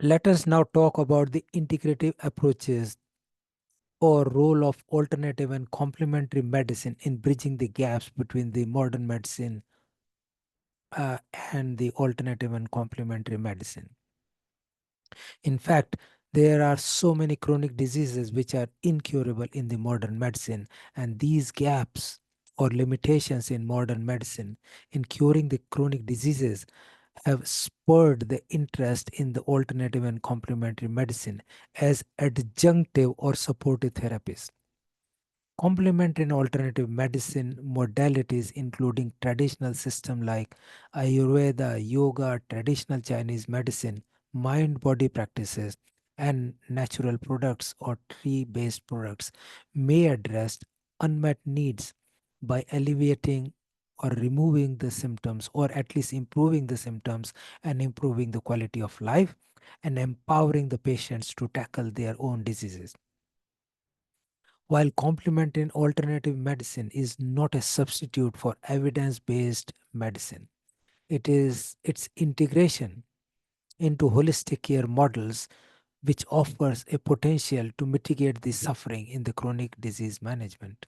Let us now talk about the integrative approaches or role of alternative and complementary medicine in bridging the gaps between the modern medicine uh, and the alternative and complementary medicine. In fact, there are so many chronic diseases which are incurable in the modern medicine, and these gaps or limitations in modern medicine in curing the chronic diseases have spurred the interest in the alternative and complementary medicine as adjunctive or supportive therapies. Complementary and alternative medicine modalities, including traditional systems like Ayurveda, yoga, traditional Chinese medicine, mind body practices, and natural products or tree based products, may address unmet needs by alleviating or removing the symptoms, or at least improving the symptoms and improving the quality of life, and empowering the patients to tackle their own diseases. While complementary and alternative medicine is not a substitute for evidence-based medicine, it is its integration into holistic care models which offers a potential to mitigate the suffering in the chronic disease management.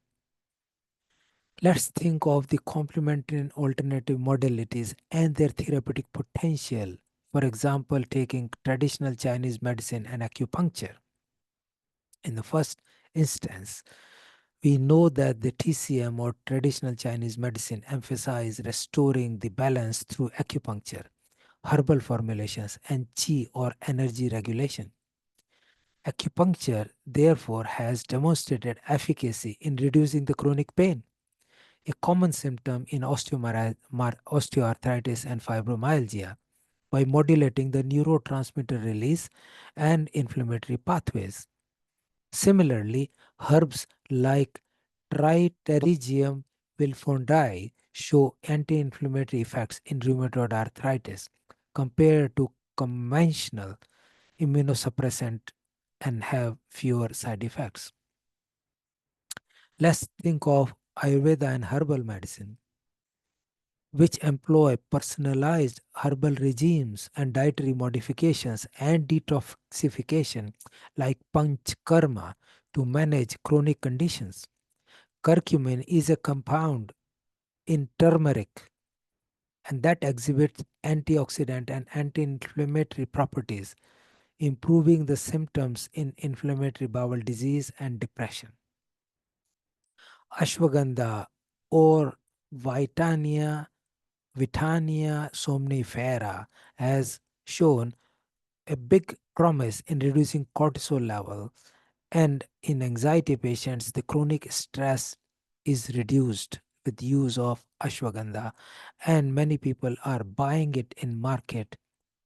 Let's think of the complementary and alternative modalities and their therapeutic potential. For example, taking traditional Chinese medicine and acupuncture. In the first instance, we know that the TCM or traditional Chinese medicine emphasize restoring the balance through acupuncture, herbal formulations, and qi or energy regulation. Acupuncture, therefore, has demonstrated efficacy in reducing the chronic pain, a common symptom in osteoarthritis and fibromyalgia, by modulating the neurotransmitter release and inflammatory pathways. Similarly, herbs like Triterigum wilfondii show anti-inflammatory effects in rheumatoid arthritis compared to conventional immunosuppressant and have fewer side effects. Let's think of Ayurveda and herbal medicine, which employ personalized herbal regimes and dietary modifications and detoxification like panchkarma to manage chronic conditions. Curcumin is a compound in turmeric and that exhibits antioxidant and anti-inflammatory properties, improving the symptoms in inflammatory bowel disease and depression. Ashwagandha or Vitania Vitania somnifera has shown a big promise in reducing cortisol level, and in anxiety patients the chronic stress is reduced with use of ashwagandha, and many people are buying it in market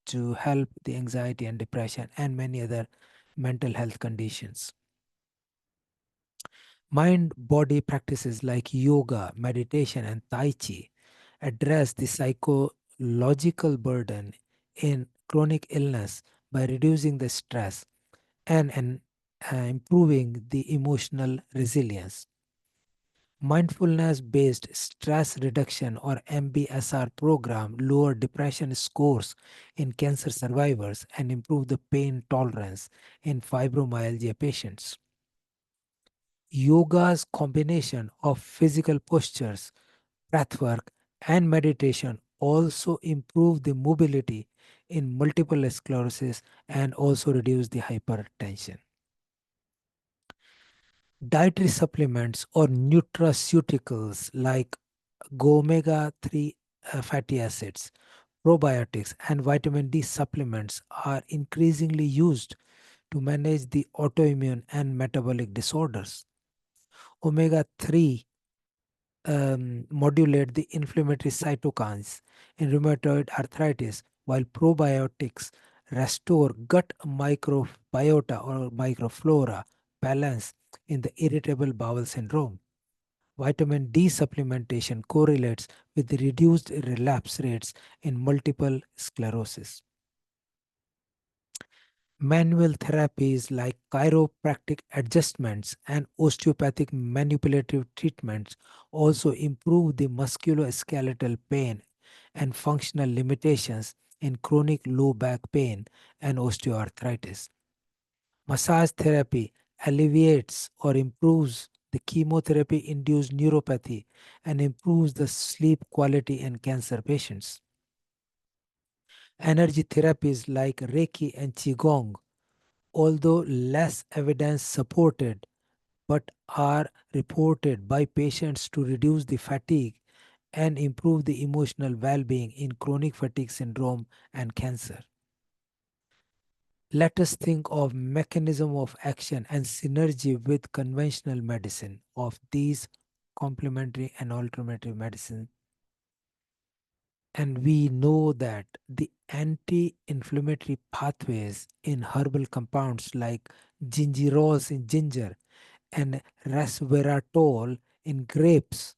to help the anxiety and depression and many other mental health conditions. Mind body practices like yoga, meditation, and Tai Chi address the psychological burden in chronic illness by reducing the stress and improving the emotional resilience. Mindfulness based stress reduction or MBSR program lower depression scores in cancer survivors and improve the pain tolerance in fibromyalgia patients. Yoga's combination of physical postures, breathwork, and meditation also improve the mobility in multiple sclerosis and also reduce the hypertension. Dietary supplements or nutraceuticals like omega 3 fatty acids, probiotics, and vitamin D supplements are increasingly used to manage the autoimmune and metabolic disorders. Omega 3 modulate the inflammatory cytokines in rheumatoid arthritis, while probiotics restore gut microbiota or microflora balance in the irritable bowel syndrome. Vitamin D supplementation correlates with the reduced relapse rates in multiple sclerosis. Manual therapies like chiropractic adjustments and osteopathic manipulative treatments also improve the musculoskeletal pain and functional limitations in chronic low back pain and osteoarthritis. Massage therapy alleviates or improves the chemotherapy induced neuropathy and improves the sleep quality in cancer patients. Energy therapies like Reiki and Qigong, although less evidence supported, but are reported by patients to reduce the fatigue and improve the emotional well-being in chronic fatigue syndrome and cancer. Let us think of mechanism of action and synergy with conventional medicine of these complementary and alternative medicine. And we know that the anti-inflammatory pathways in herbal compounds like gingerols in ginger and resveratrol in grapes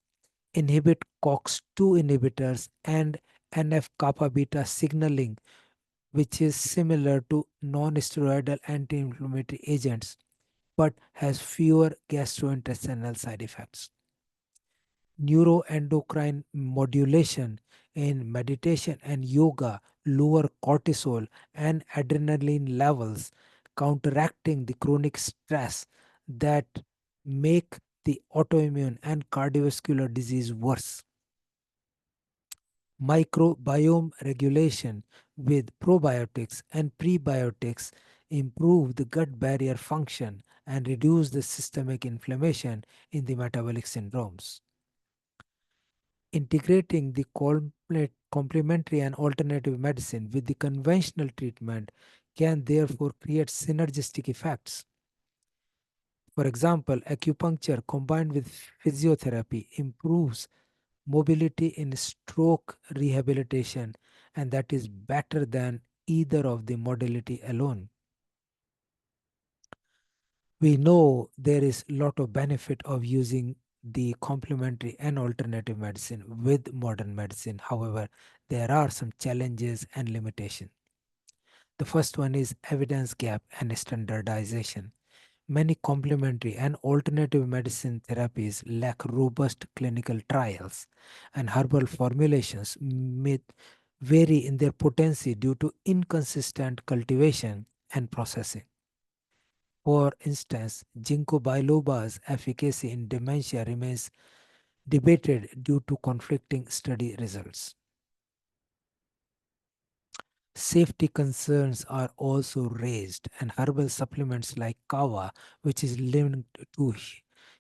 inhibit COX-2 inhibitors and NF-kappa beta signaling, which is similar to non-steroidal anti-inflammatory agents but has fewer gastrointestinal side effects. Neuroendocrine modulation in meditation and yoga lower cortisol and adrenaline levels, counteracting the chronic stress that make the autoimmune and cardiovascular disease worse. Microbiome regulation with probiotics and prebiotics improve the gut barrier function and reduce the systemic inflammation in the metabolic syndromes. Integrating the complementary and alternative medicine with the conventional treatment can therefore create synergistic effects. For example, acupuncture combined with physiotherapy improves mobility in stroke rehabilitation, and that is better than either of the modality alone. We know there is a lot of benefit of using the complementary and alternative medicine with modern medicine. However, there are some challenges and limitations. The first one is evidence gap and standardization. Many complementary and alternative medicine therapies lack robust clinical trials, and herbal formulations may vary in their potency due to inconsistent cultivation and processing. For instance, ginkgo biloba's efficacy in dementia remains debated due to conflicting study results. Safety concerns are also raised, and herbal supplements like kava, which is linked to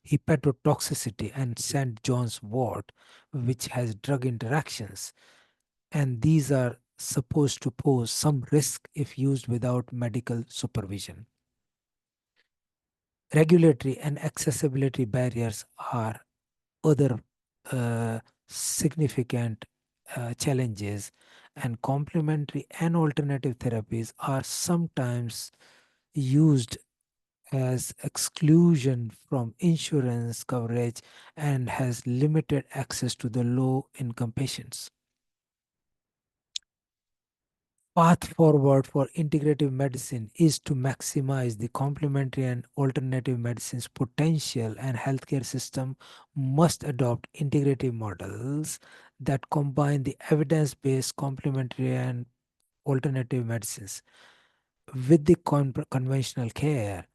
hepatotoxicity, and St. John's wort, which has drug interactions, and these are supposed to pose some risk if used without medical supervision. Regulatory and accessibility barriers are other uh, significant challenges, and complementary and alternative therapies are sometimes used as exclusion from insurance coverage and has limited access to the low income patients. Path forward for integrative medicine is to maximize the complementary and alternative medicine's potential, and healthcare system must adopt integrative models that combine the evidence-based complementary and alternative medicines with the conventional care,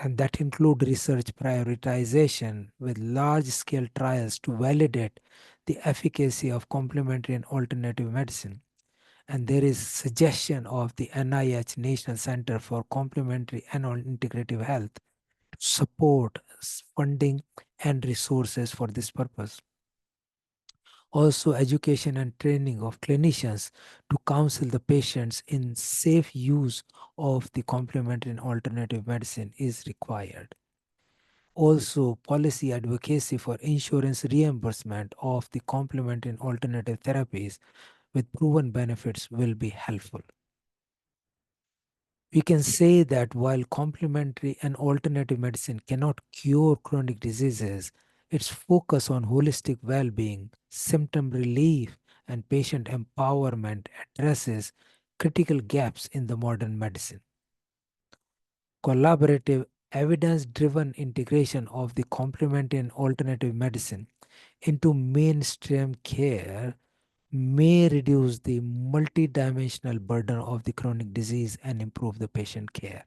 and that include research prioritization with large-scale trials to validate the efficacy of complementary and alternative medicine. And there is suggestion of the NIH National Center for Complementary and Integrative Health to support funding and resources for this purpose. Also, education and training of clinicians to counsel the patients in safe use of the complementary and alternative medicine is required. Also, policy advocacy for insurance reimbursement of the complementary and alternative therapies with proven benefits will be helpful. We can say that while complementary and alternative medicine cannot cure chronic diseases, its focus on holistic well being, symptom relief, and patient empowerment addresses critical gaps in the modern medicine. Collaborative, evidence driven integration of the complementary and alternative medicine into mainstream care may reduce the multidimensional burden of the chronic disease and improve the patient care.